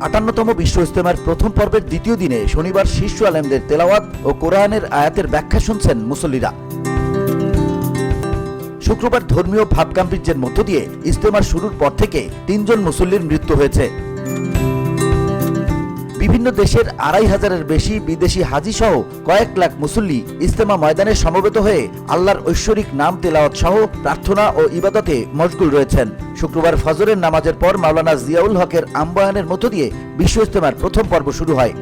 58তম বিশ্ব ইজতেমার প্রথম পর্বের দ্বিতীয় দিনে শনিবার শীর্ষ আলেমদের তেলাওয়াত ও কোরআনের আয়াতের ব্যাখ্যা শুনছেন মুসল্লিরা। শুক্রবার ধর্মীয় ভাবগাম্ভীর্যের মধ্য দিয়ে ইজতেমা শুরুর পর থেকে 3 জন মুসল্লির মৃত্যু হয়েছে। বিভিন্ন দেশের 2500-এর বেশি বিদেশি হাজি সহ কয়েক লাখ মুসল্লি ইজতেমা ময়দানে সমবেত হয়ে আল্লাহর ঐশ্বরিক নাম তেলাওয়াত সহ প্রার্থনা ও ইবাদতে মশগুল রয়েছেন। শুক্রবার ফজরের নামাজের পর মাওলানা জিয়াউল হকের আম্বয়ানের মধ্য দিয়ে বিশ্ব ইজতেমার প্রথম পর্ব শুরু হয়।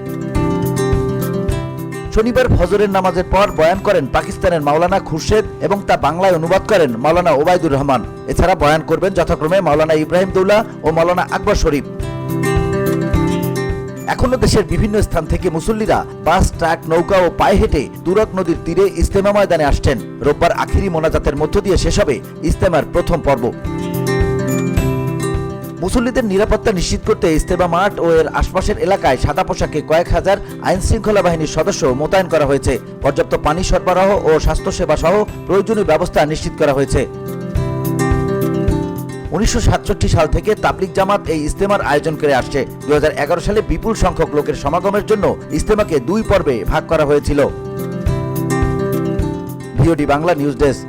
শনিবার ফজরের নামাজের পর বয়ান করেন পাকিস্তানের মাওলানা খুরশেদ এবং তা বাংলায় অনুবাদ করেন মাওলানা ওবায়দুর রহমান। এছাড়া বয়ান করবেন যথাক্রমে মাওলানা ইব্রাহিম দৌলা ও মাওলানা আকবর শরীফ। এখনো দেশের বিভিন্ন স্থান থেকে মুসল্লিরা বাস, ট্রাক, নৌকা ও পায়ে হেঁটে তুরাগ নদীর তীরে ইজতেমা ময়দানে আসছেন। রোববার আখিরি মোনাজাতের মধ্য দিয়ে শেষ হবে ইজতেমার প্রথম পর্ব। মুসল্লিদের নিরাপত্তা নিশ্চিত করতে ইজতেমা মাঠ ও এর আশপাশের এলাকায় সাদা পোশাকে কয়েক হাজার আইন শৃঙ্খলা বাহিনীর সদস্য মোতায়েন করা হয়েছে। পর্যাপ্ত পানি সরবরাহ ও স্বাস্থ্যসেবা সহ প্রয়োজনীয় ব্যবস্থা নিশ্চিত করা হয়েছে। 1967 সাল থেকে তাবলিগ জামাত এই ইজতেমার আয়োজন করে আসছে। 2011 সালে বিপুল সংখ্যক লোকের সমাগমের জন্য ইজতেমাকে 2 পর্বে ভাগ করা হয়েছিল। VOD Bangla news desk.